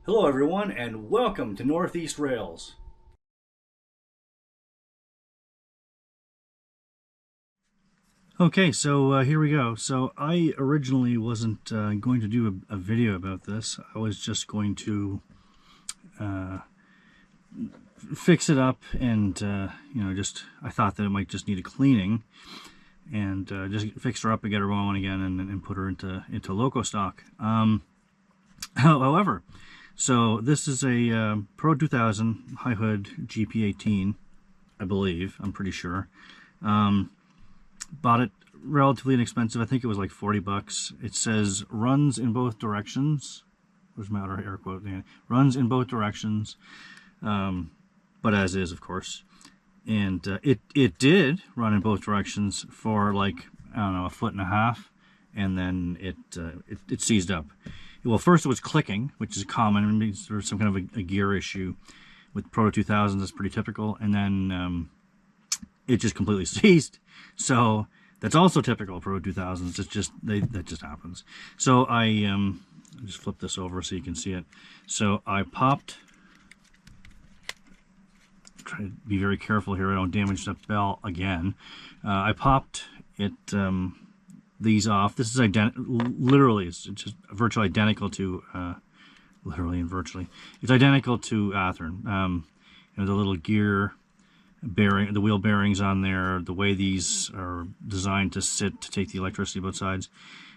Hello everyone and welcome to Northeast Rails. Okay, so here we go. So I originally wasn't going to do a video about this. I was just going to fix it up and I thought that it might just need a cleaning and just fix her up and get her going again and put her into loco stock. However, so this is a Pro 2000 high hood GP18, I believe. I'm pretty sure. Bought it relatively inexpensive. I think it was like 40 bucks. It says runs in both directions. Where's my other air quote? Yeah. Runs in both directions, but as is, of course. And it did run in both directions for like, I don't know, a foot and a half, and then it seized up. Well, first it was clicking, which is common. There's some kind of a gear issue with Proto 2000s. That's pretty typical. And then it just completely ceased. So that's also typical of Pro 2000s. It's just that just happens. So I just flip this over so you can see it. So I popped. Try to be very careful here. I don't damage the bell again. I popped it. These off. This is literally, it's just virtually identical to literally and virtually. It's identical to Athearn. The little gear bearing, the wheel bearings on there, the way these are designed to sit to take the electricity both sides.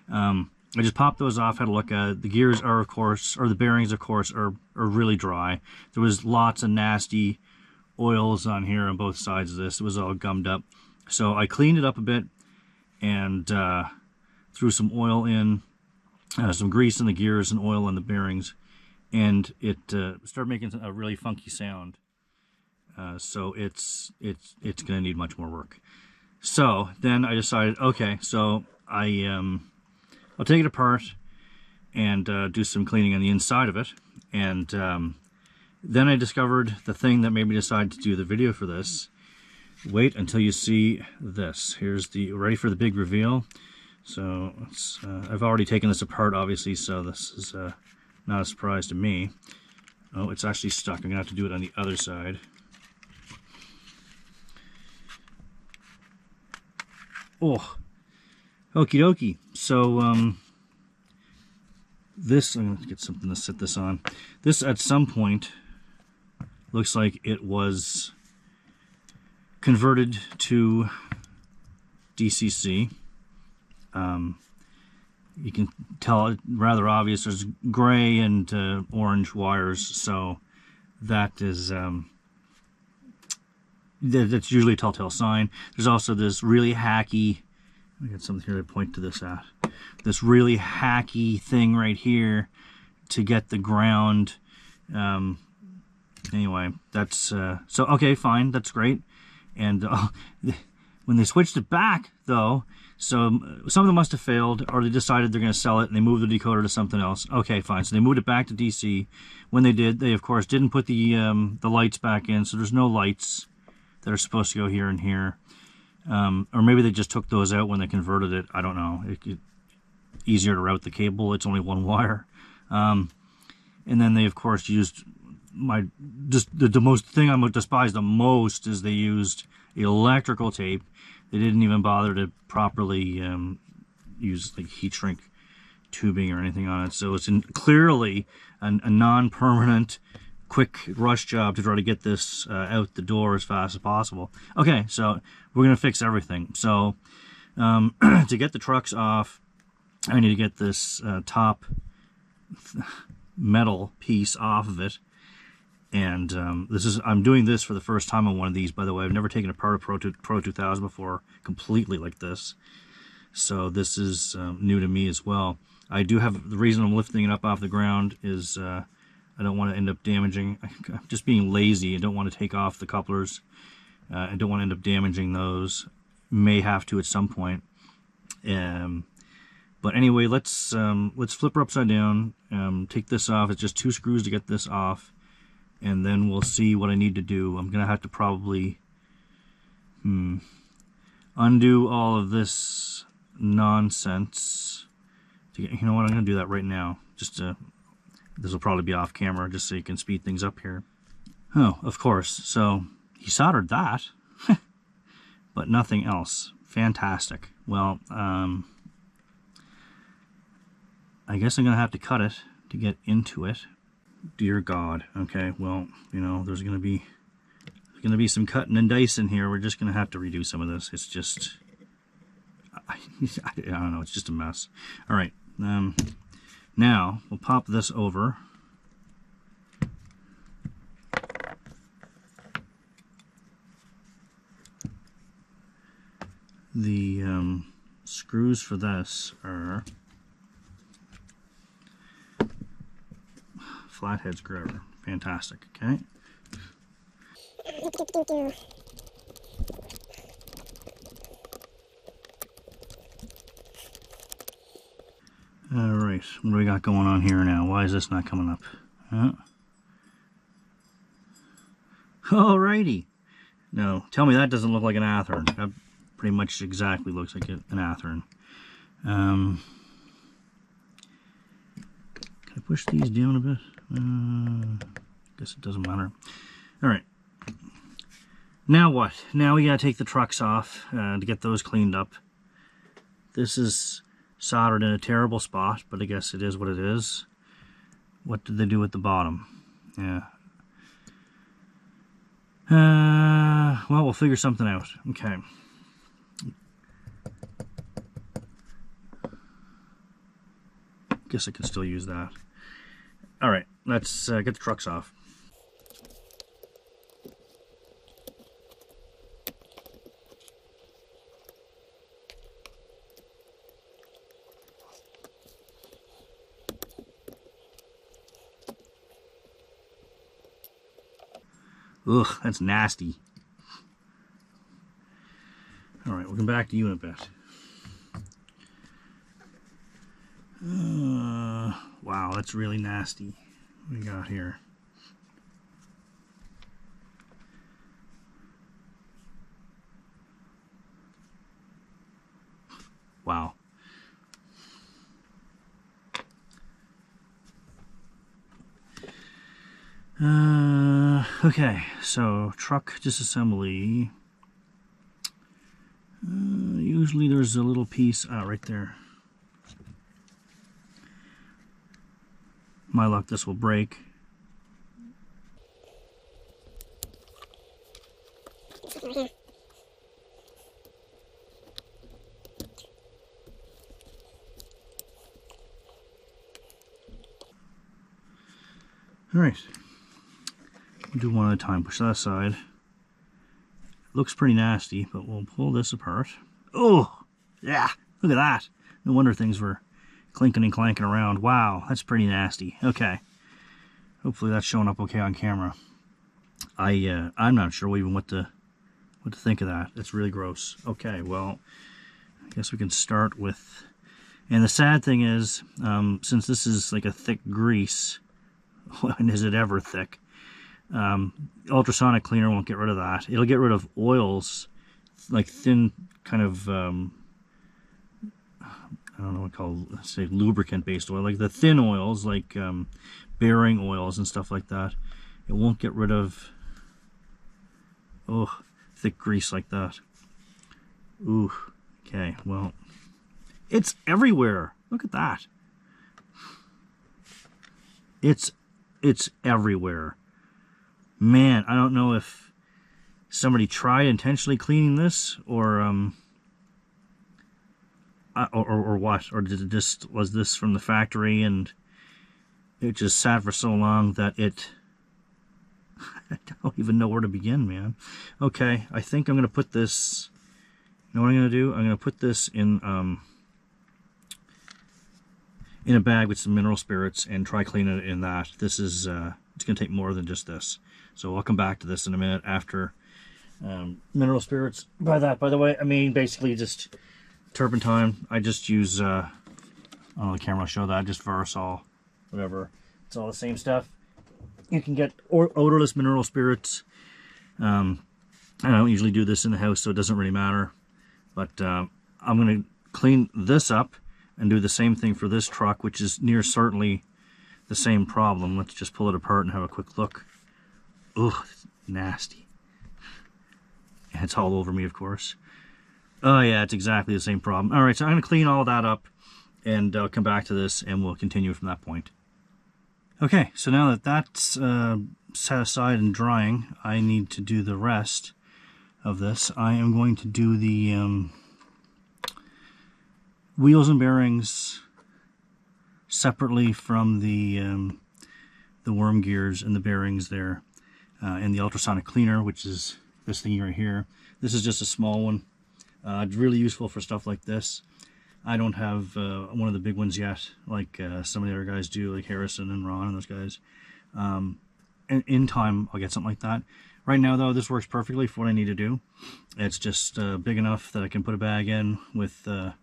I just popped those off, had a look at it. The gears are, of course, or the bearings, of course, are really dry. There was lots of nasty oils on here on both sides of this. It was all gummed up. So I cleaned it up a bit and threw some oil in, some grease in the gears and oil in the bearings, and it started making a really funky sound. So it's going to need much more work. So then I decided, okay, so I'll take it apart and do some cleaning on the inside of it. And then I discovered the thing that made me decide to do the video for this. Wait until you see this. Here's ready for the big reveal. So I've already taken this apart, obviously, so this is not a surprise to me. Oh, it's actually stuck. I'm gonna have to do it on the other side. Oh, okie dokie. So this, I'm gonna get something to sit this on. This at some point looks like it was converted to DCC. You can tell it rather obvious. There's gray and orange wires, so that is that's usually a telltale sign. There's also this really hacky, I got something here to point to this at, this really hacky thing right here to get the ground. Anyway, that's so okay, fine, that's great. And when they switched it back, though, so some of them must have failed, or they decided they're going to sell it, and they moved the decoder to something else. Okay, fine. So they moved it back to DC. When they did, they, of course, didn't put the lights back in, so there's no lights that are supposed to go here and here. Or maybe they just took those out when they converted it. I don't know. Easier to route the cable. It's only one wire. And then they, of course, used the most thing I despise the most is they used electrical tape. They didn't even bother to properly use like heat shrink tubing or anything on it. So it's clearly a non-permanent, quick rush job to try to get this out the door as fast as possible. Okay, so we're gonna fix everything. So to get the trucks off, I need to get this top metal piece off of it. And I'm doing this for the first time on one of these, by the way. I've never taken apart a Pro 2000 before completely like this. So this is new to me as well. I do have, the reason I'm lifting it up off the ground is I don't want to end up damaging, I'm just being lazy. I don't want to take off the couplers. I don't want to end up damaging those. May have to at some point. But anyway, let's flip her upside down. Take this off. It's just 2 screws to get this off. And then we'll see what I need to do. I'm going to have to probably undo all of this nonsense. You know what? I'm going to do that right now. Just to This will probably be off camera just so you can speed things up here. Oh, of course. So he soldered that, but nothing else. Fantastic. Well, I guess I'm going to have to cut it to get into it. Dear God. Okay, well, you know, there's going to be some cutting and dicing here. We're just going to have to redo some of this. It's just, I don't know, it's just a mess. All right, now we'll pop this over. The screws for this are flathead screwdriver. Fantastic. Okay. All right. What do we got going on here now? Why is this not coming up? Alrighty. No, tell me that doesn't look like an Athearn. That pretty much exactly looks like an Athearn. Can I push these down a bit? Guess it doesn't matter. All right. Now what? Now we gotta take the trucks off to get those cleaned up. This is soldered in a terrible spot, but I guess it is what it is. What did they do at the bottom? Yeah. Well, we'll figure something out. Okay. Guess I can still use that. All right, let's get the trucks off. Ugh, that's nasty. All right, we'll come back to you in a bit. Wow, that's really nasty. What we got here? Wow. Okay, so truck disassembly. Usually there's a little piece right there. My luck, this will break. All right, we'll do one at a time. Push that aside. Looks pretty nasty, but we'll pull this apart. Oh, yeah, look at that. No wonder things were clinking and clanking around. Wow, that's pretty nasty. Okay, hopefully that's showing up okay on camera. I'm not sure even what to think of that. It's really gross. Okay, well, I guess we can start with. And the sad thing is, since this is like a thick grease, when is it ever thick? Ultrasonic cleaner won't get rid of that. It'll get rid of oils, like thin kind of, I don't know what to call, say, lubricant-based oil, like the thin oils, like bearing oils and stuff like that. It won't get rid of, thick grease like that. Ooh, okay, well, it's everywhere. Look at that. It's everywhere. Man, I don't know if somebody tried intentionally cleaning this, or what, or did it just, was this from the factory and it just sat for so long that it, I don't even know where to begin, man. Okay, I think I'm going to put this, you know what I'm going to do? I'm going to put this in a bag with some mineral spirits and try cleaning it in that. This is, it's going to take more than just this. So I'll come back to this in a minute after mineral spirits. By that, by the way, I mean basically just turpentine. I just use, I don't know, the camera will show that, just Versol, whatever. It's all the same stuff. You can get odorless mineral spirits. I don't usually do this in the house, so it doesn't really matter. But I'm going to clean this up and do the same thing for this truck, which is near certainly the same problem. Let's just pull it apart and have a quick look. Ugh, it's nasty. And it's all over me, of course. Oh yeah, it's exactly the same problem. All right, so I'm going to clean all that up, and I'll come back to this, and we'll continue from that point. Okay, so now that that's set aside and drying, I need to do the rest of this. I am going to do the wheels and bearings separately from the worm gears and the bearings there, and the ultrasonic cleaner, which is this thing right here. This is just a small one. It's really useful for stuff like this. I don't have one of the big ones yet, like some of the other guys do, like Harrison and Ron and those guys. In time, I'll get something like that. Right now, though, this works perfectly for what I need to do. It's just big enough that I can put a bag in with the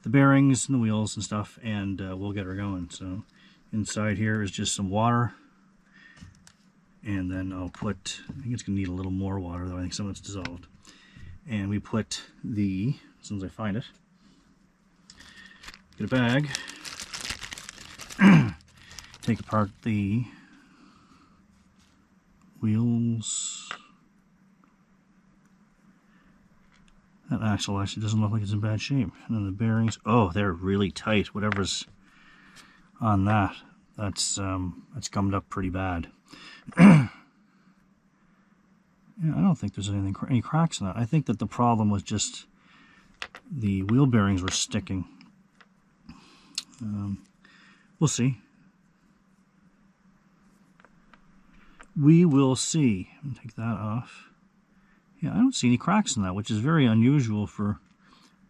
bearings and the wheels and stuff, and we'll get her going. So inside here is just some water, and then I'll put, I think it's going to need a little more water, though. I think some of it's dissolved. And we put the, as soon as I find it, get a bag, take apart the wheels. That axle actually doesn't look like it's in bad shape. And then the bearings, oh, they're really tight. Whatever's on that, that's gummed up pretty bad. Yeah, I don't think there's any cracks in that. I think that the problem was just the wheel bearings were sticking. We'll see. We will see. Take that off. Yeah, I don't see any cracks in that, which is very unusual for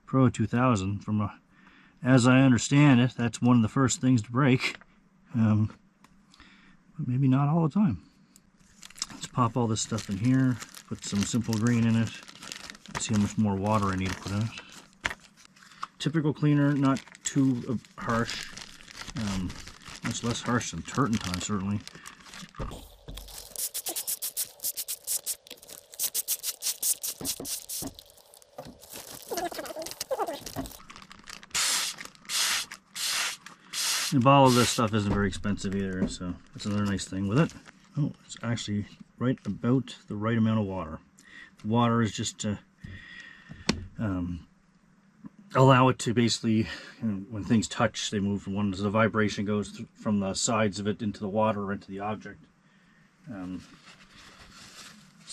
Pro 2000. As I understand it, that's one of the first things to break. But maybe not all the time. Let's pop all this stuff in here, put some simple green in it. Let's see how much more water I need to put in it. Typical cleaner, not too harsh. Much less harsh than turpentine, certainly. The bottle of this stuff isn't very expensive either, so that's another nice thing with it. Oh, it's actually right about the right amount of water. The water is just to allow it to basically, when things touch, they move from one, so the vibration goes from the sides of it into the water or into the object.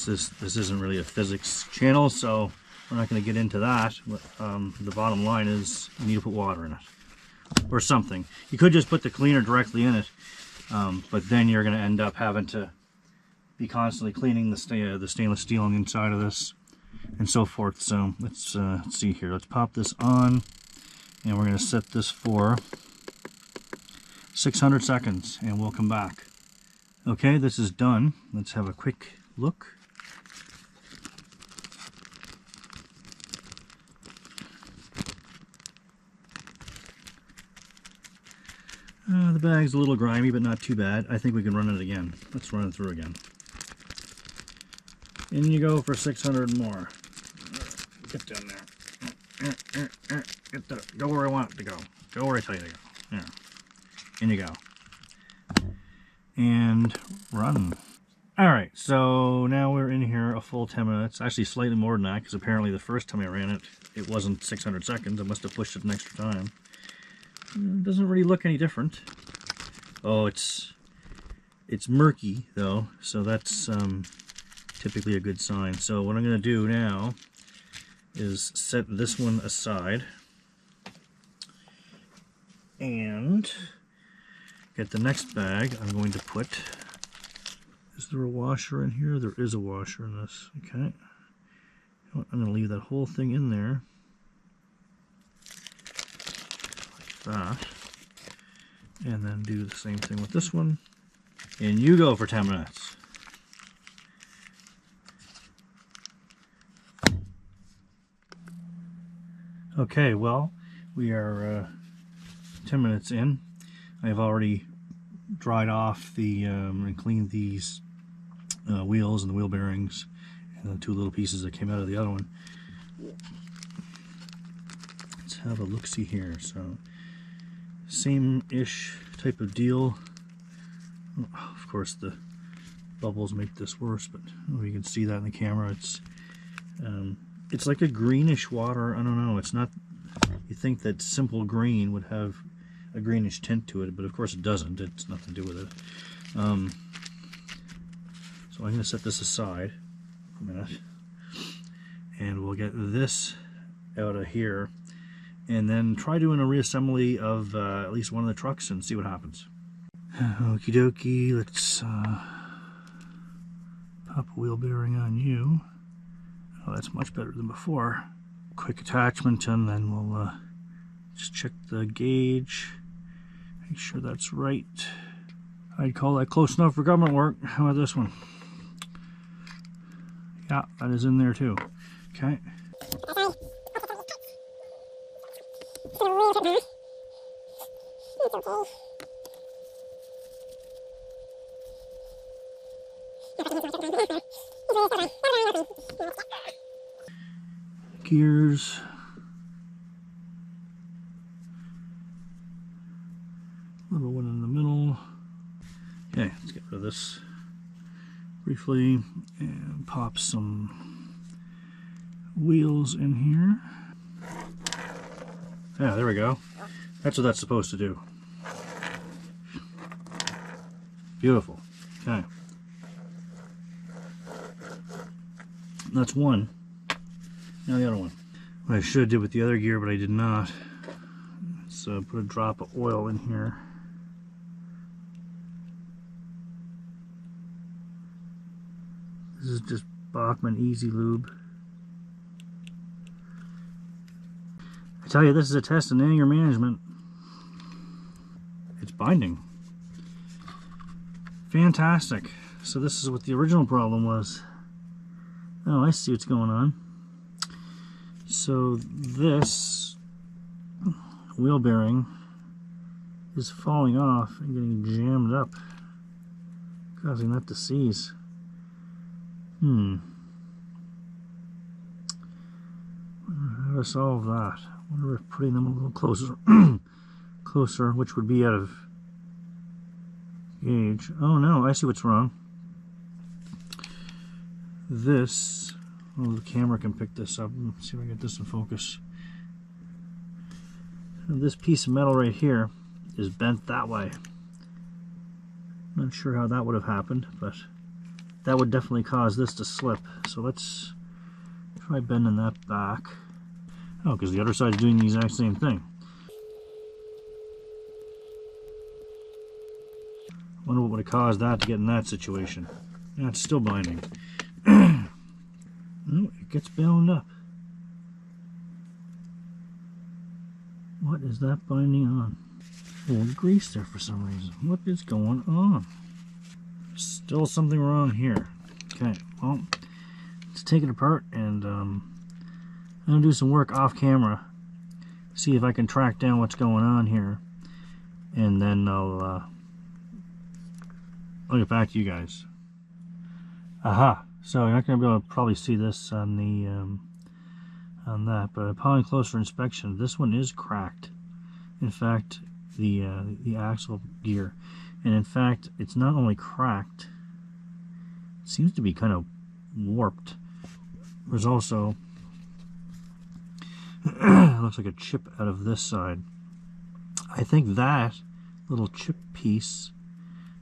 This isn't really a physics channel, so we're not going to get into that. The bottom line is you need to put water in it. Or something. You could just put the cleaner directly in it, but then you're going to end up having to be constantly cleaning the stainless steel on the inside of this and so forth. So let's see here. Let's pop this on, and we're going to set this for 600 seconds, and we'll come back. Okay, this is done. Let's have a quick look. The bag's a little grimy, but not too bad. I think we can run it again. Let's run it through again. In you go for 600 more. Get down there. Go where I want it to go. Go where I tell you to go. There. In you go. And run. Alright, so now we're in here a full 10 minutes. Actually, slightly more than that, because apparently the first time I ran it, it wasn't 600 seconds. I must have pushed it an extra time. It doesn't really look any different. Oh, it's murky though, so that's typically a good sign. So what I'm going to do now is set this one aside and get the next bag. I'm going to put, is there a washer in here? There is a washer in this. Okay, I'm going to leave that whole thing in there. That, and then do the same thing with this one, and you go for 10 minutes. Okay, well, we are 10 minutes in. I've already dried off the and cleaned these wheels and the wheel bearings and the two little pieces that came out of the other one. Let's have a look-see here. So same-ish type of deal. Of course, the bubbles make this worse, but you can see that in the camera. It's like a greenish water. I don't know. It's not. You think that simple green would have a greenish tint to it, but of course it doesn't. It's nothing to do with it. So I'm going to set this aside for a minute, and we'll get this out of here, and then try doing a reassembly of at least one of the trucks and see what happens. Okie dokie, let's pop a wheel bearing on you. Oh, that's much better than before. Quick attachment, and then we'll just check the gauge, make sure that's right. I'd call that close enough for government work. How about this one? Yeah, that is in there too. Okay. Gears. Little one in the middle. Okay, let's get rid of this briefly and pop some wheels in here. Yeah, there we go. That's what that's supposed to do. Beautiful. Okay. That's one. Now the other one. What I should have did with the other gear, but I did not. Let's put a drop of oil in here. This is just Bachmann Easy Lube. I tell you, this is a test in anger management. It's binding. Fantastic. So this is what the original problem was. Oh, I see what's going on. So this wheel bearing is falling off and getting jammed up, causing that to seize. How to solve that? I wonder if putting them a little closer, which would be out of gauge. Oh no, I see what's wrong. This, oh, the camera can pick this up. Let's see if I get this in focus. And this piece of metal right here is bent that way. Not sure how that would have happened, but that would definitely cause this to slip. So let's try bending that back. Oh, because the other side is doing the exact same thing. Wonder what would have caused that to get in that situation. Yeah, it's still binding. Oh, it gets bound up. What is that binding on? Oh, grease there for some reason. What is going on? Still something wrong here. Okay, well, let's take it apart, and I'm going to do some work off camera. See if I can track down what's going on here. And then I'll get back to you guys. Aha! So you're not going to be able to probably see this on the on that, but upon closer inspection, this one is cracked. In fact, the axle gear, and in fact, it's not only cracked, it seems to be kind of warped. There's also it looks like a chip out of this side. I think that little chip piece,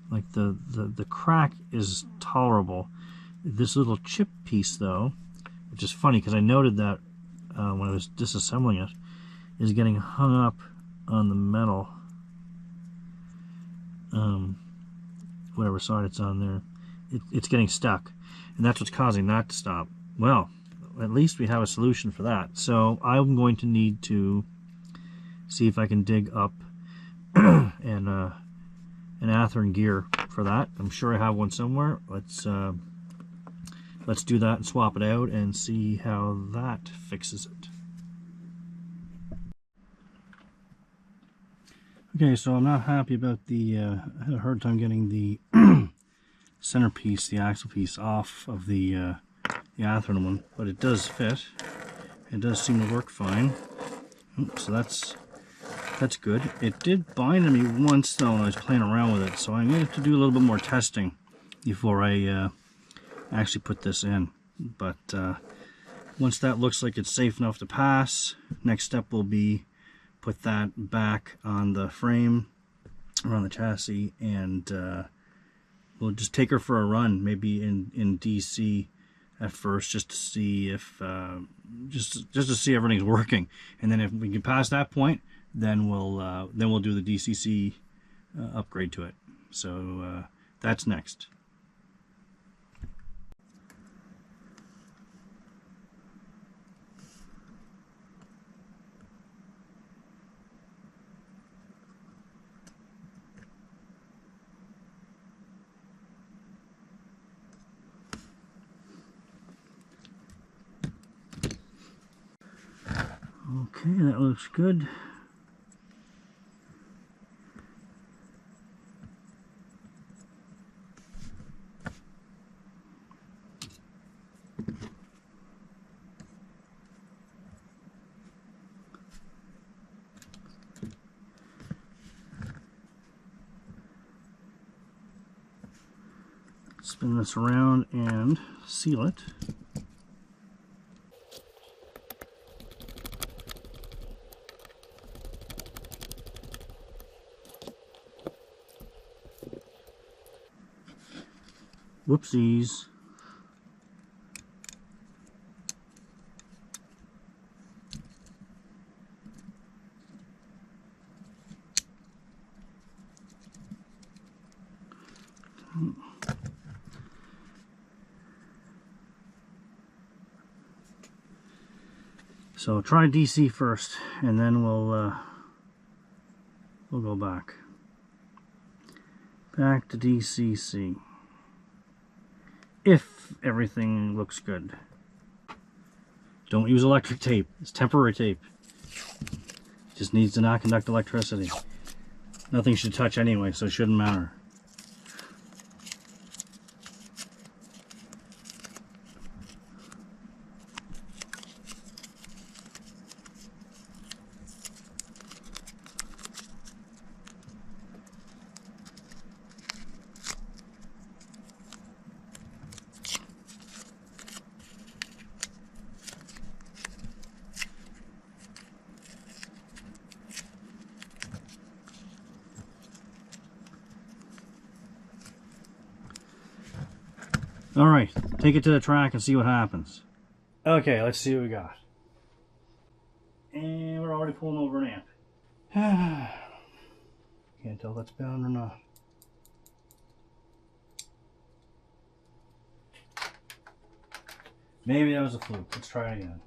like the crack, is tolerable. This little chip piece, though, which is funny because I noted that when I was disassembling it, is getting hung up on the metal, whatever side it's on there. It's getting stuck, and that's what's causing that to stop. Well, at least we have a solution for that. So I'm going to need to see if I can dig up an Athearn gear for that. I'm sure I have one somewhere. Let's do that and swap it out and see how that fixes it. Okay, so I'm not happy about the, I had a hard time getting the centerpiece, the axle piece, off of the Athearn one, but it does fit. It does seem to work fine. So that's That's good. It did bind to me once though when I was playing around with it, so I'm going to have to do a little bit more testing before I actually put this in. But once that looks like it's safe enough to pass, next step will be put that back on the frame or on the chassis, and we'll just take her for a run, maybe in DC at first, just to see if just to see everything's working. And then if we can pass that point, then we'll do the DCC upgrade to it. So that's next. Okay, that looks good. Spin this around and seal it. Whoopsies. So try DC first, and then we'll go back to DCC. If everything looks good. Don't use electric tape. It's temporary tape. It just needs to not conduct electricity. Nothing should touch anyway, so it shouldn't matter. All right, take it to the track and see what happens. Okay, let's see what we got. And we're already pulling over an amp. Can't tell if that's bound or not. Maybe that was a fluke. Let's try it again.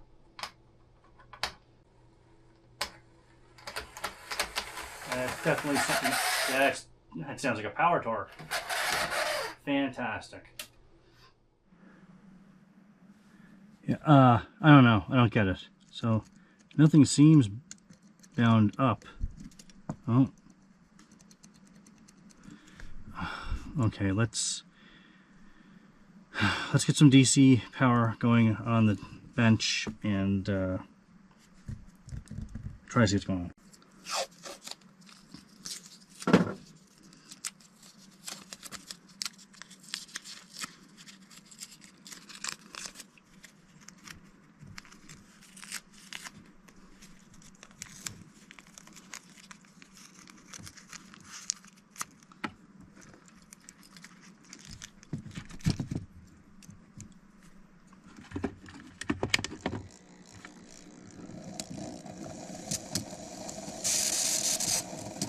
That's definitely something. That sounds like a power torque. Fantastic. Yeah, I don't know. I don't get it. So, nothing seems bound up. Oh. Okay, let's get some DC power going on the bench and try to see what's going on.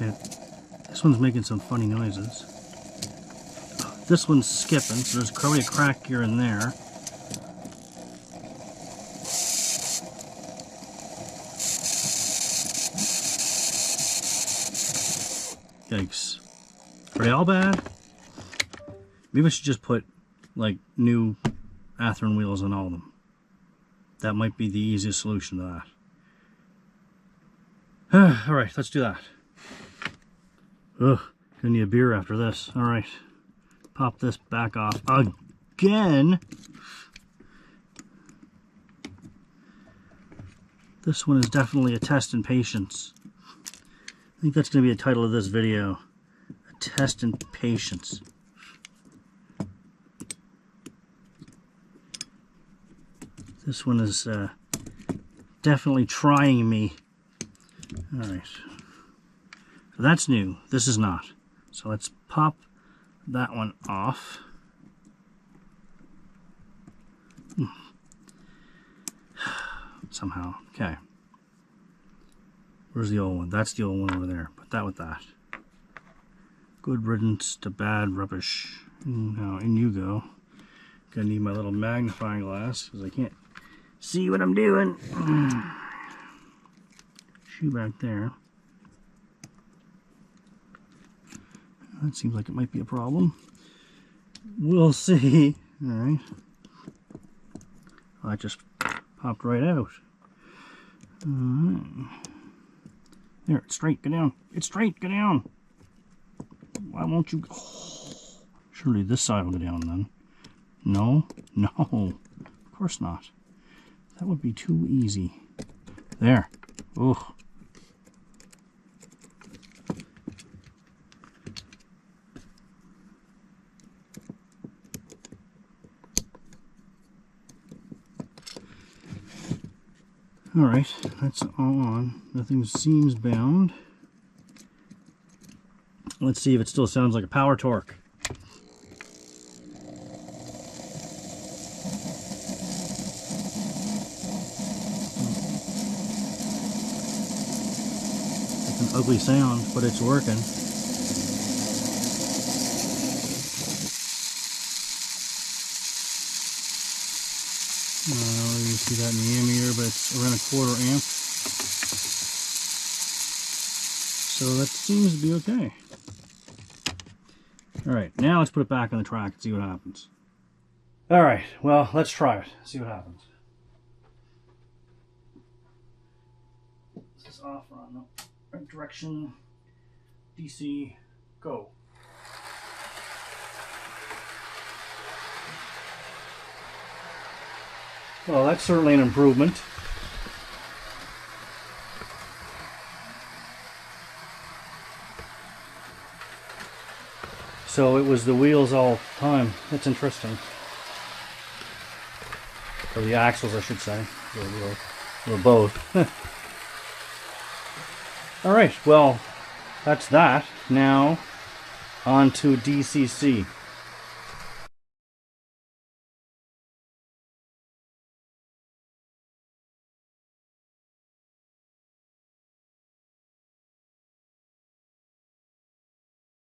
Yeah, this one's making some funny noises. This one's skipping, so there's probably a crack here and there. Yikes. Are they all bad? Maybe I should just put like new Athearn wheels on all of them. That might be the easiest solution to that. Alright, let's do that. Ugh, gonna need a beer after this. Alright, pop this back off again. This one is definitely a test in patience. I think that's going to be the title of this video. A test in patience. This one is definitely trying me. Alright. So that's new. This is not. So let's pop that one off. Somehow. Okay. Where's the old one? That's the old one over there. Put that with that. Good riddance to bad rubbish. Now, in you go. Gonna need my little magnifying glass because I can't see what I'm doing. Shoe back there. That seems like it might be a problem. We'll see. Alright. Well, that just popped right out. There, it's straight, get down. It's straight, get down. Why won't you? Oh, surely this side will go down then. No, no, of course not. That would be too easy. There. Oh. Alright, that's all on. Nothing seems bound. Let's see if it still sounds like a power torque. It's an ugly sound, but it's working. You see that in the ammeter, but it's around 1/4 amp. So that seems to be okay. Alright, now let's put it back on the track and see what happens. Alright, well, let's try it. See what happens. This is off, on the right direction. DC, go. Well, that's certainly an improvement. So it was the wheels all the time. That's interesting. Or the axles, I should say. Or both. Alright, well, that's that. Now, on to DCC.